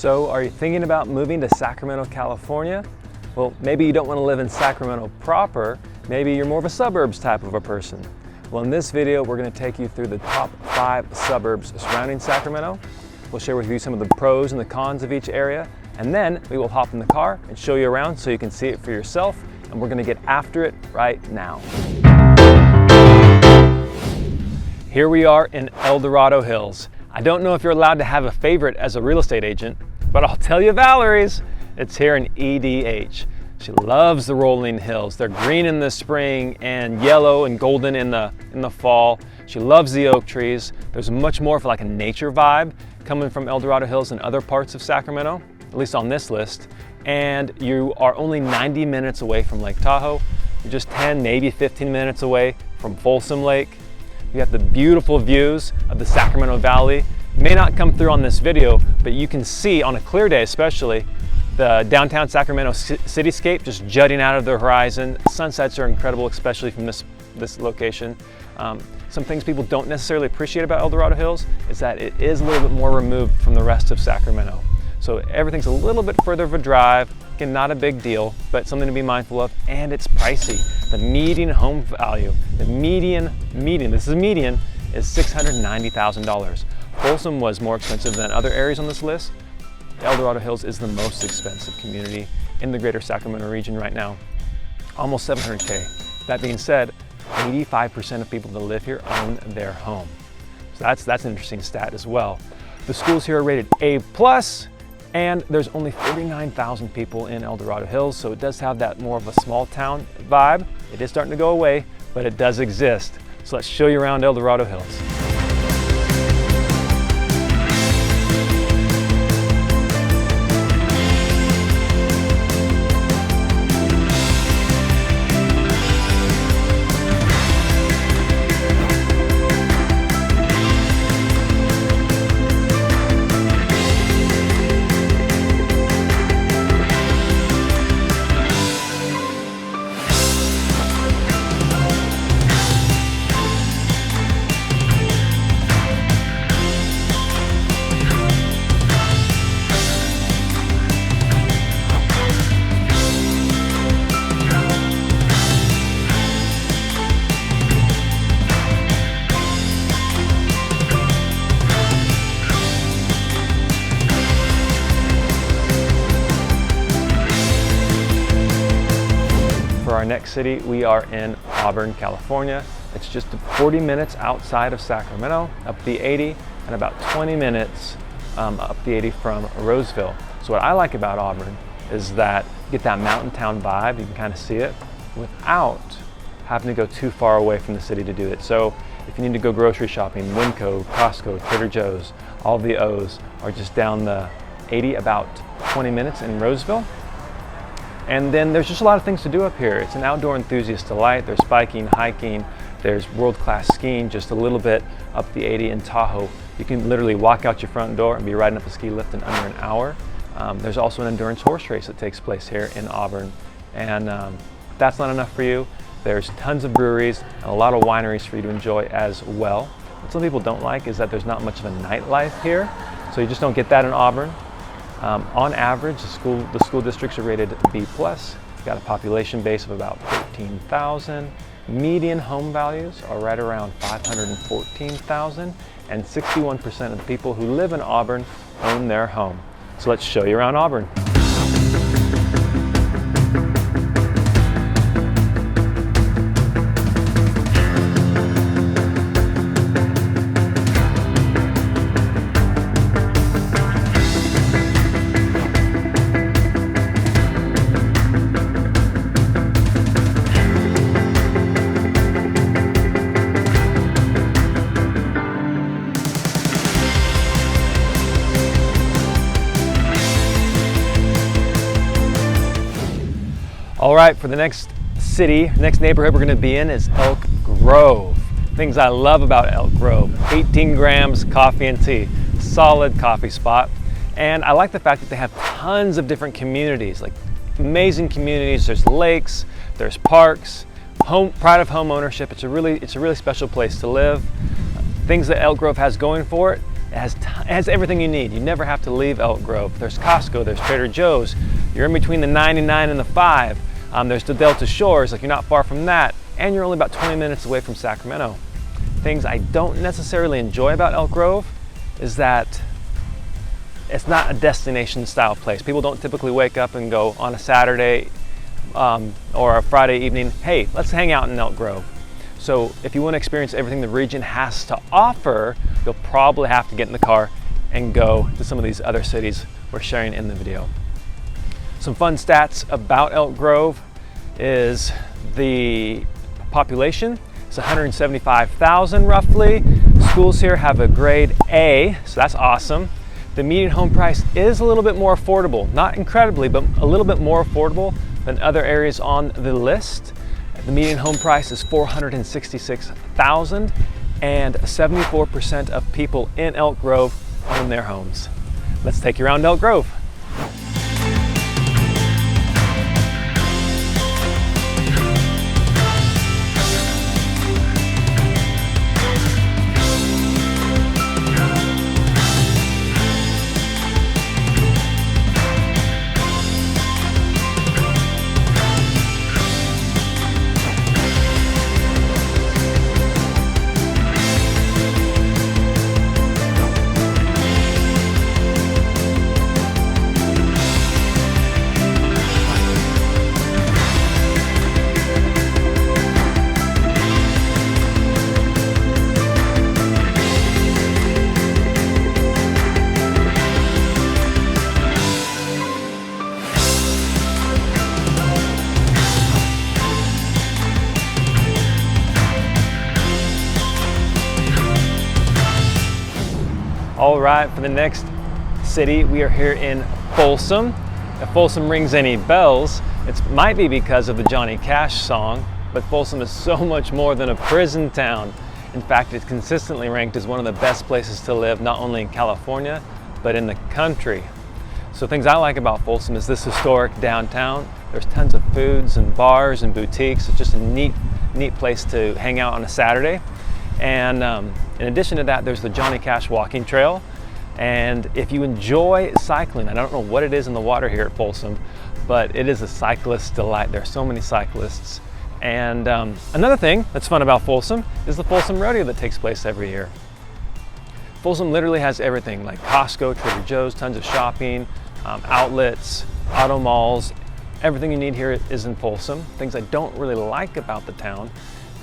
So, are you thinking about moving to Sacramento, California? Well, maybe you don't want to live in Sacramento proper. Maybe you're more of a suburbs type of a person. Well, in this video, we're going to take you through the top 5 suburbs surrounding Sacramento. We'll share with you some of the pros and the cons of each area, and then we will hop in the car and show you around so you can see it for yourself, and we're going to get after it right now. Here we are in El Dorado Hills. I don't know if you're allowed to have a favorite as a real estate agent, but I'll tell you Valerie's. It's here in EDH. She loves the rolling hills. They're green in the spring and yellow and golden in the fall. She loves the oak trees. There's much more of like a nature vibe coming from El Dorado Hills and other parts of Sacramento, at least on this list. And you are only 90 minutes away from Lake Tahoe. You're just 10, maybe 15 minutes away from Folsom Lake. You have the beautiful views of the Sacramento Valley. It may not come through on this video, but you can see on a clear day especially, the downtown Sacramento cityscape just jutting out of the horizon. Sunsets are incredible, especially from this location. Some things people don't necessarily appreciate about El Dorado Hills is that it is a little bit more removed from the rest of Sacramento. So everything's a little bit further of a drive. Again, not a big deal, but something to be mindful of, and it's pricey. The median home value, the median, this is a median, is $690,000. Folsom was more expensive than other areas on this list. El Dorado Hills is the most expensive community in the greater Sacramento region right now, almost $700K. That being said, 85% of people that live here own their home. So that's an interesting stat as well. The schools here are rated A+, and there's only 39,000 people in El Dorado Hills, so it does have that more of a small town vibe. It is starting to go away, but it does exist. So let's show you around El Dorado Hills. For our next city, we are in Auburn, California. It's just 40 minutes outside of Sacramento, up the 80, and about 20 minutes up the 80 from Roseville. So what I like about Auburn is that you get that mountain town vibe, you can kind of see it, without having to go too far away from the city to do it. So if you need to go grocery shopping, Winco, Costco, Trader Joe's, all the O's are just down the 80, about 20 minutes in Roseville. And then there's just a lot of things to do up here. It's an outdoor enthusiast delight. There's biking, hiking, there's world-class skiing just a little bit up the 80 in Tahoe. You can literally walk out your front door and be riding up a ski lift in under an hour. There's also an endurance horse race that takes place here in Auburn. And if that's not enough for you, there's tons of breweries and a lot of wineries for you to enjoy as well. What some people don't like is that there's not much of a nightlife here, so you just don't get that in Auburn. On average, the school districts are rated B+. You've got a population base of about 13,000. Median home values are right around 514,000, and 61% of the people who live in Auburn own their home. So let's show you around Auburn. All right, for the next neighborhood we're gonna be in is Elk Grove. Things I love about Elk Grove: 18 grams, coffee and tea, solid coffee spot. And I like the fact that they have tons of different communities, like amazing communities. There's lakes, there's parks, pride of home ownership. It's a really special place to live. Things that Elk Grove has going for it: It has everything you need. You never have to leave Elk Grove. There's Costco, there's Trader Joe's. You're in between the 99 and the 5. There's the Delta Shores, like you're not far from that. And you're only about 20 minutes away from Sacramento. Things I don't necessarily enjoy about Elk Grove is that it's not a destination style place. People don't typically wake up and go on a Saturday or a Friday evening, hey, let's hang out in Elk Grove. So if you want to experience everything the region has to offer, you'll probably have to get in the car and go to some of these other cities we're sharing in the video. Some fun stats about Elk Grove is the population. It's 175,000 roughly. Schools here have a grade A, so that's awesome. The median home price is a little bit more affordable, not incredibly, but a little bit more affordable than other areas on the list. The median home price is $466,000, and 74% of people in Elk Grove own their homes. Let's take you around Elk Grove. All right, for the next city, we are here in Folsom. If Folsom rings any bells, it might be because of the Johnny Cash song, but Folsom is so much more than a prison town. In fact, it's consistently ranked as one of the best places to live, not only in California, but in the country. So things I like about Folsom is this historic downtown. There's tons of foods and bars and boutiques. It's just a neat place to hang out on a Saturday. And in addition to that, there's the Johnny Cash walking trail. And if you enjoy cycling, I don't know what it is in the water here at Folsom, but it is a cyclist's delight. There are so many cyclists. And another thing that's fun about Folsom is the Folsom Rodeo that takes place every year. Folsom literally has everything, like Costco, Trader Joe's, tons of shopping, outlets, auto malls. Everything you need here is in Folsom. Things I don't really like about the town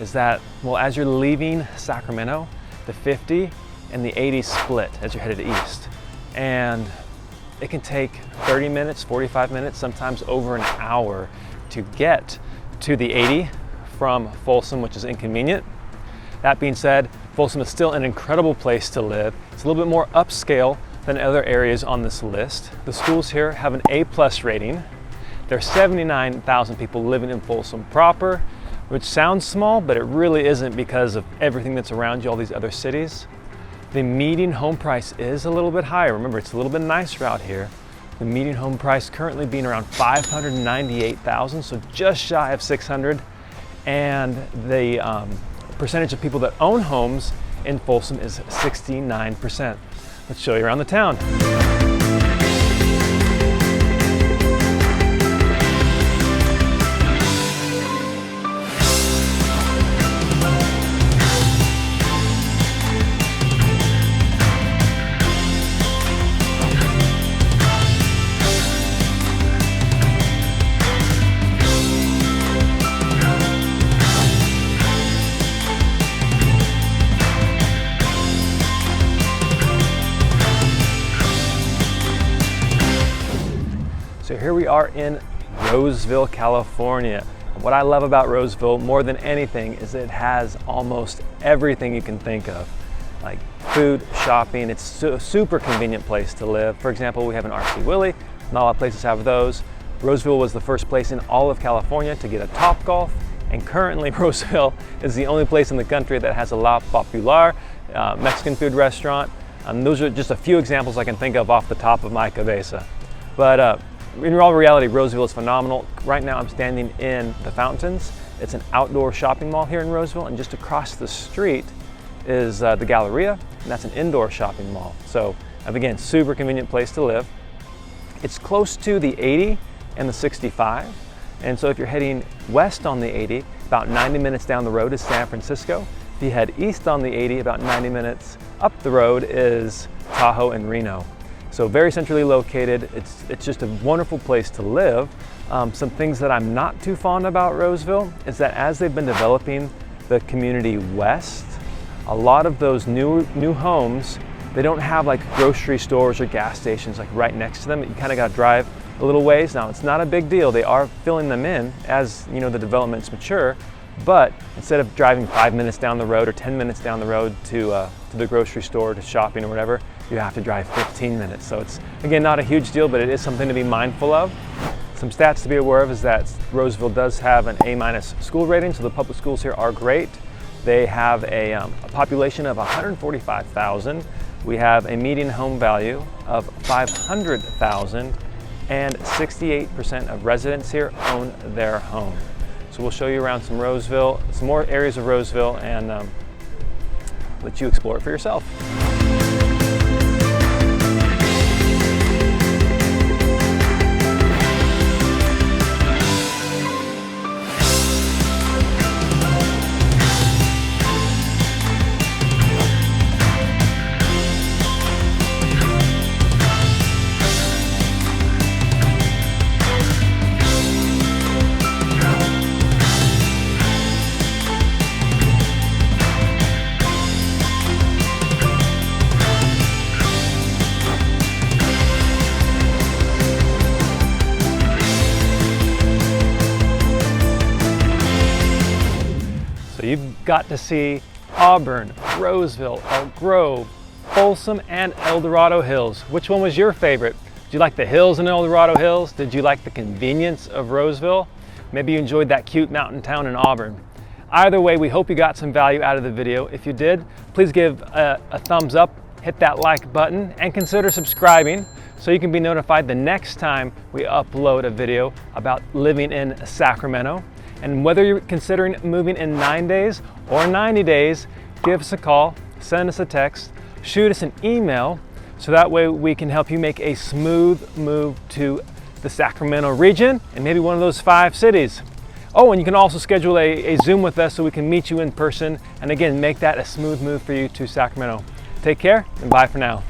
is that, well, as you're leaving Sacramento, the 50 and the 80 split as you're headed east. And it can take 30 minutes, 45 minutes, sometimes over an hour to get to the 80 from Folsom, which is inconvenient. That being said, Folsom is still an incredible place to live. It's a little bit more upscale than other areas on this list. The schools here have an A+ rating. There are 79,000 people living in Folsom proper, which sounds small, but it really isn't because of everything that's around you, all these other cities. The median home price is a little bit higher. Remember, it's a little bit nicer out here. The median home price currently being around $598,000, so just shy of $600. And the percentage of people that own homes in Folsom is 69%. Let's show you around the town. So here we are in Roseville, California. What I love about Roseville more than anything is that it has almost everything you can think of, like food, shopping. It's a super convenient place to live. For example, we have an RC Willey. Not a lot of places have those. Roseville was the first place in all of California to get a Topgolf, and currently Roseville is the only place in the country that has a La Popular Mexican food restaurant. Those are just a few examples I can think of off the top of my cabeza. But in all reality, Roseville is phenomenal. Right now I'm standing in the Fountains. It's an outdoor shopping mall here in Roseville, and just across the street is the Galleria, and that's an indoor shopping mall. So again, super convenient place to live. It's close to the 80 and the 65. And so if you're heading west on the 80, about 90 minutes down the road is San Francisco. If you head east on the 80, about 90 minutes up the road is Tahoe and Reno. So very centrally located. It's just a wonderful place to live. Some things that I'm not too fond about Roseville is that as they've been developing the community west, a lot of those new homes, they don't have like grocery stores or gas stations like right next to them. You kind of got to drive a little ways. Now it's not a big deal. They are filling them in as the developments mature, but instead of driving 5 minutes down the road or 10 minutes down the road to the grocery store, to shopping or whatever, you have to drive 15 minutes. So it's, again, not a huge deal, but it is something to be mindful of. Some stats to be aware of is that Roseville does have an A- school rating, so the public schools here are great. They have a population of 145,000. We have a median home value of 500,000, and 68% of residents here own their home. So we'll show you around some more areas of Roseville, and let you explore it for yourself. So you've got to see Auburn, Roseville, Elk Grove, Folsom, and El Dorado Hills. Which one was your favorite? Did you like the hills in El Dorado Hills? Did you like the convenience of Roseville? Maybe you enjoyed that cute mountain town in Auburn. Either way, we hope you got some value out of the video. If you did, please give a thumbs up, hit that like button, and consider subscribing so you can be notified the next time we upload a video about living in Sacramento. And whether you're considering moving in 9 days or 90 days, give us a call, send us a text, shoot us an email, so that way we can help you make a smooth move to the Sacramento region and maybe one of those 5 cities. Oh, and you can also schedule a Zoom with us so we can meet you in person and again, make that a smooth move for you to Sacramento. Take care and bye for now.